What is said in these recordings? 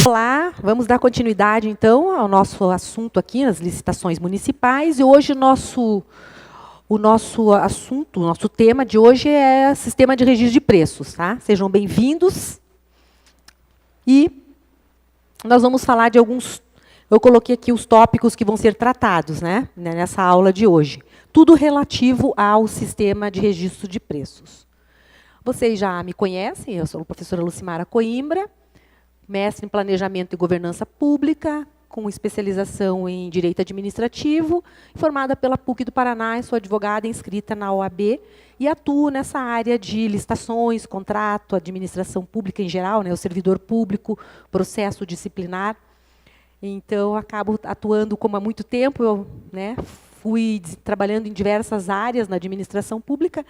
Olá, vamos dar continuidade então ao nosso assunto aqui, nas licitações municipais. E hoje o nosso tema de hoje é sistema de registro de preços, tá? Sejam bem-vindos. E nós vamos falar de alguns. Eu coloquei aqui os tópicos que vão ser tratados, né, nessa aula de hoje. Tudo relativo ao sistema de registro de preços. Vocês já me conhecem, eu sou a professora Lucimara Coimbra, mestre em Planejamento e Governança Pública, com especialização em Direito Administrativo, formada pela PUC do Paraná, sou advogada inscrita na OAB e atuo nessa área de licitações, contrato, administração pública em geral, né, o servidor público, processo disciplinar. Então, acabo atuando como há muito tempo, eu, né, fui trabalhando em diversas áreas na administração pública,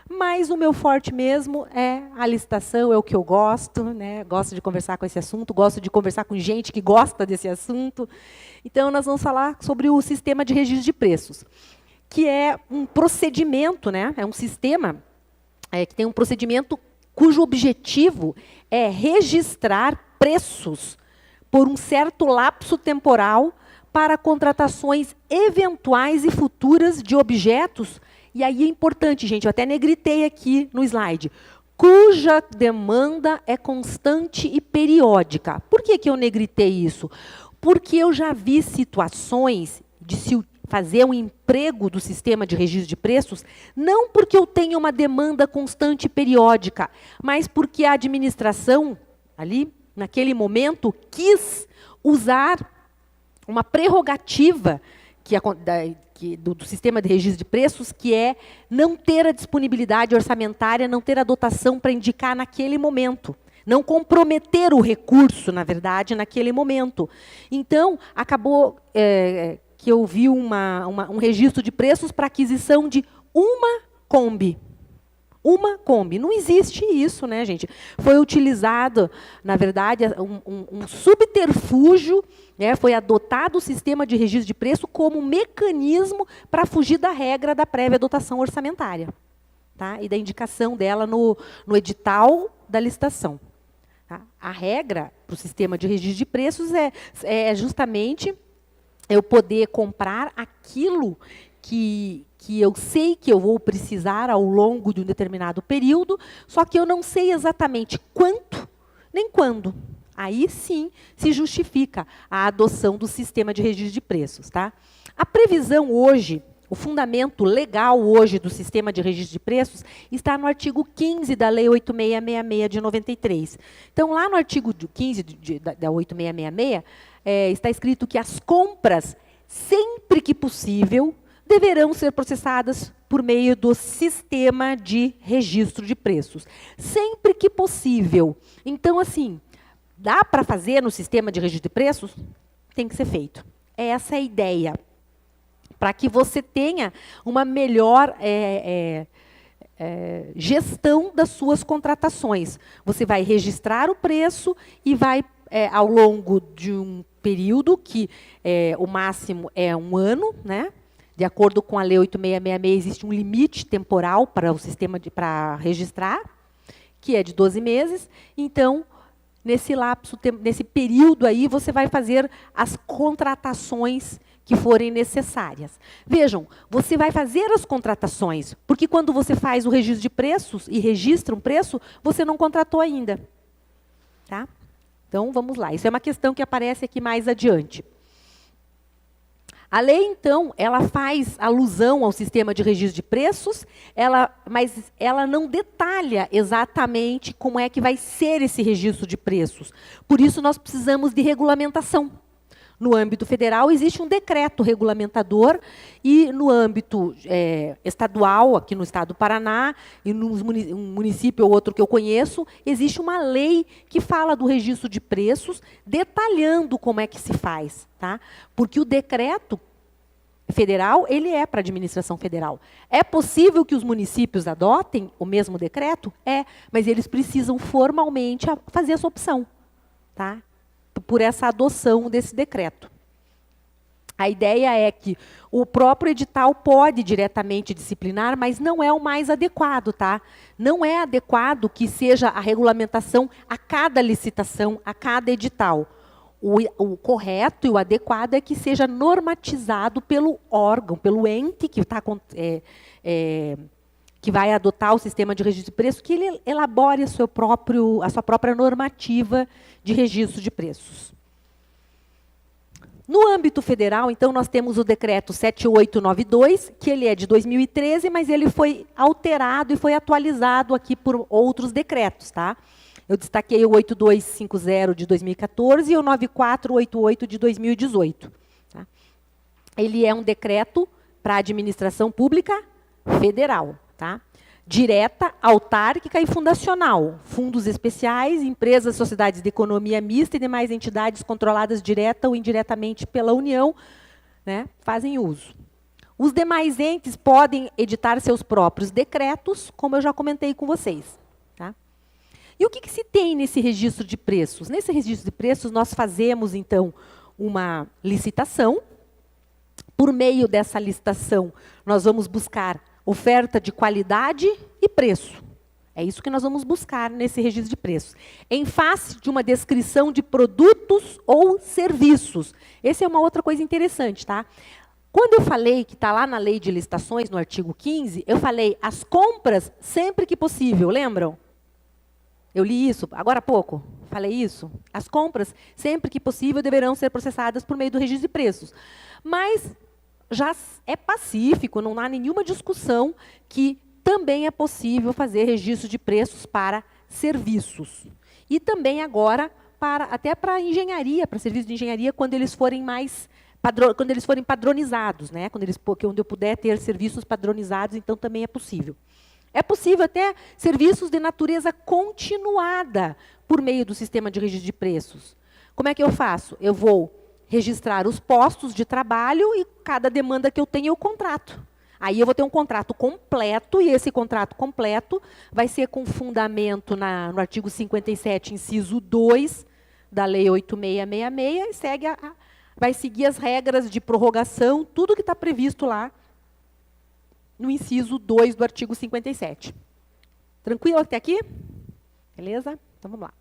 mas o meu forte mesmo é a licitação, é o que eu gosto, né? Gosto de conversar com esse assunto, gosto de conversar com gente que gosta desse assunto. Então, nós vamos falar sobre o sistema de registro de preços, que é um procedimento, né? É um sistema que tem um procedimento cujo objetivo é registrar preços por um certo lapso temporal para contratações eventuais e futuras de objetos. E aí é importante, gente, eu até negritei aqui no slide, cuja demanda é constante e periódica. Por que eu negritei isso? Porque eu já vi situações de se fazer um emprego do sistema de registro de preços, não porque eu tenha uma demanda constante e periódica, mas porque a administração, ali, naquele momento, quis usar uma prerrogativa do sistema de registro de preços, que é não ter a disponibilidade orçamentária, não ter a dotação para indicar naquele momento. Não comprometer o recurso, na verdade, naquele momento. Então, acabou que eu vi um registro de preços para aquisição de uma Kombi. Uma Kombi. Não existe isso, né, gente? Foi utilizado, na verdade, um subterfúgio, né, foi adotado o sistema de registro de preço como mecanismo para fugir da regra da prévia dotação orçamentária, tá? E da indicação dela no edital da licitação. Tá? A regra para o sistema de registro de preços é justamente eu poder comprar aquilo que eu sei que eu vou precisar ao longo de um determinado período, só que eu não sei exatamente quanto nem quando. Aí sim se justifica a adoção do sistema de registro de preços. Tá? A previsão hoje, o fundamento legal hoje do sistema de registro de preços está no artigo 15 da Lei 8666 de 93. Então, lá no artigo 15 da 8666, está escrito que as compras, sempre que possível, deverão ser processadas por meio do sistema de registro de preços. Sempre que possível. Então, assim, dá para fazer no sistema de registro de preços? Tem que ser feito. Essa é a ideia. Para que você tenha uma melhor gestão das suas contratações. Você vai registrar o preço e vai, ao longo de um período, que o máximo é 1 ano, né? De acordo com a Lei 8666, existe um limite temporal para o sistema para registrar, que é de 12 meses. Então, nesse período aí, você vai fazer as contratações que forem necessárias. Vejam, você vai fazer as contratações, porque quando você faz o registro de preços e registra um preço, você não contratou ainda. Tá? Então, vamos lá. Isso é uma questão que aparece aqui mais adiante. A lei, então, ela faz alusão ao sistema de registro de preços, mas ela não detalha exatamente como é que vai ser esse registro de preços. Por isso, nós precisamos de regulamentação. No âmbito federal, existe um decreto regulamentador e, no âmbito estadual, aqui no estado do Paraná, e num município ou outro que eu conheço, existe uma lei que fala do registro de preços, detalhando como é que se faz. Tá? Porque o decreto federal, ele é para a administração federal. É possível que os municípios adotem o mesmo decreto? Mas eles precisam formalmente fazer essa opção. Tá? Por essa adoção desse decreto. A ideia é que o próprio edital pode diretamente disciplinar, mas não é o mais adequado, tá? Não é adequado que seja a regulamentação a cada licitação, a cada edital. o correto e o adequado é que seja normatizado pelo órgão, pelo ente que que vai adotar o sistema de registro de preços, que ele elabore a sua própria normativa de registro de preços. No âmbito federal, então, nós temos o decreto 7892, que ele é de 2013, mas ele foi alterado e foi atualizado aqui por outros decretos, tá? Eu destaquei o 8250 de 2014 e o 9488 de 2018. Tá? Ele é um decreto para a administração pública federal, tá? Direta, autárquica e fundacional, fundos especiais, empresas, sociedades de economia mista e demais entidades controladas direta ou indiretamente pela União, né, fazem uso. Os demais entes podem editar seus próprios decretos, como eu já comentei com vocês. Tá? E o que se tem nesse registro de preços? Nesse registro de preços, nós fazemos, então, uma licitação. Por meio dessa licitação, nós vamos buscar oferta de qualidade e preço. É isso que nós vamos buscar nesse registro de preços. Em face de uma descrição de produtos ou serviços. Essa é uma outra coisa interessante, tá? Quando eu falei que está lá na lei de licitações, no artigo 15, eu falei as compras sempre que possível, lembram? Eu li isso agora há pouco, falei isso. As compras, sempre que possível, deverão ser processadas por meio do registro de preços. Mas já é pacífico, não há nenhuma discussão que também é possível fazer registro de preços para serviços. E também agora, até para engenharia, para serviços de engenharia, quando eles forem padronizados, né? Quando eu puder ter serviços padronizados, então também é possível. É possível até serviços de natureza continuada por meio do sistema de registro de preços. Como é que eu faço? Eu vou registrar os postos de trabalho e cada demanda que eu tenho eu contrato. Aí eu vou ter um contrato completo, e esse contrato completo vai ser com fundamento no artigo 57, inciso 2, da Lei 8666, e vai seguir as regras de prorrogação, tudo que está previsto lá no inciso 2 do artigo 57. Tranquilo até aqui? Beleza? Então vamos lá.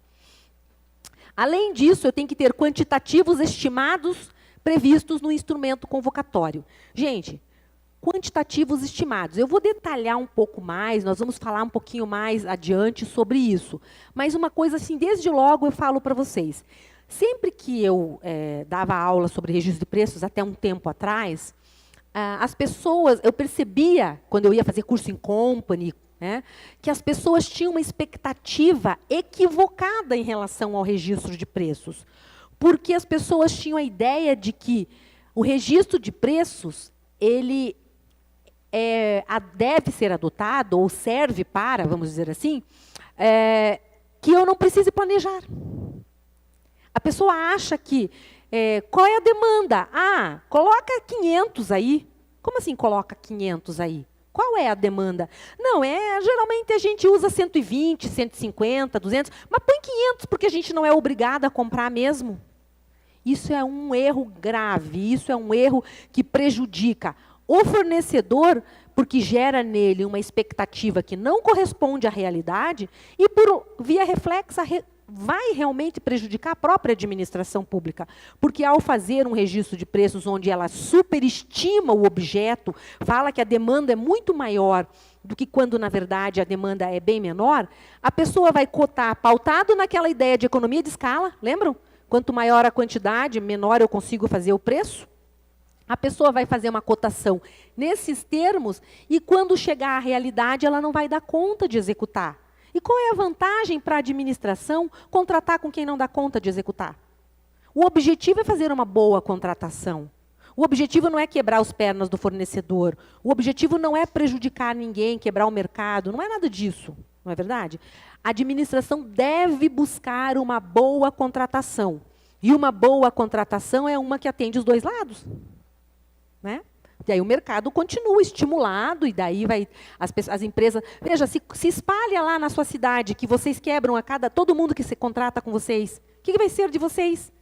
Além disso, eu tenho que ter quantitativos estimados previstos no instrumento convocatório. Gente, quantitativos estimados. Eu vou detalhar um pouco mais, nós vamos falar um pouquinho mais adiante sobre isso. Mas uma coisa assim, desde logo eu falo para vocês. Sempre que eu dava aula sobre registro de preços, até um tempo atrás, as pessoas, eu percebia, quando eu ia fazer curso em company, que as pessoas tinham uma expectativa equivocada em relação ao registro de preços. Porque as pessoas tinham a ideia de que o registro de preços, ele deve ser adotado, ou serve para, vamos dizer assim, que eu não precise planejar. A pessoa acha que, qual é a demanda? Ah, coloca 500 aí. Como assim coloca 500 aí? Qual é a demanda? Não, geralmente a gente usa 120, 150, 200, mas põe 500 porque a gente não é obrigado a comprar mesmo. Isso é um erro grave, isso é um erro que prejudica o fornecedor, porque gera nele uma expectativa que não corresponde à realidade e, por via reflexa, vai realmente prejudicar a própria administração pública. Porque, ao fazer um registro de preços onde ela superestima o objeto, fala que a demanda é muito maior do que quando, na verdade, a demanda é bem menor, a pessoa vai cotar, pautado naquela ideia de economia de escala, lembram? Quanto maior a quantidade, menor eu consigo fazer o preço. A pessoa vai fazer uma cotação nesses termos e, quando chegar à realidade, ela não vai dar conta de executar. E qual é a vantagem para a administração contratar com quem não dá conta de executar? O objetivo é fazer uma boa contratação. O objetivo não é quebrar as pernas do fornecedor. O objetivo não é prejudicar ninguém, quebrar o mercado. Não é nada disso, não é verdade? A administração deve buscar uma boa contratação. E uma boa contratação é uma que atende os dois lados. Né? E aí o mercado continua estimulado, e daí vai as empresas... Veja, se espalha lá na sua cidade que vocês quebram todo mundo que se contrata com vocês. O que vai ser de vocês?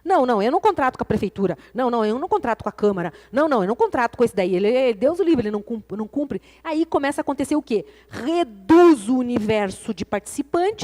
Não, eu não contrato com a prefeitura. Não, eu não contrato com a Câmara. Não, eu não contrato com esse daí. Deus o livre, ele não cumpre. Aí começa a acontecer o quê? Reduz o universo de participantes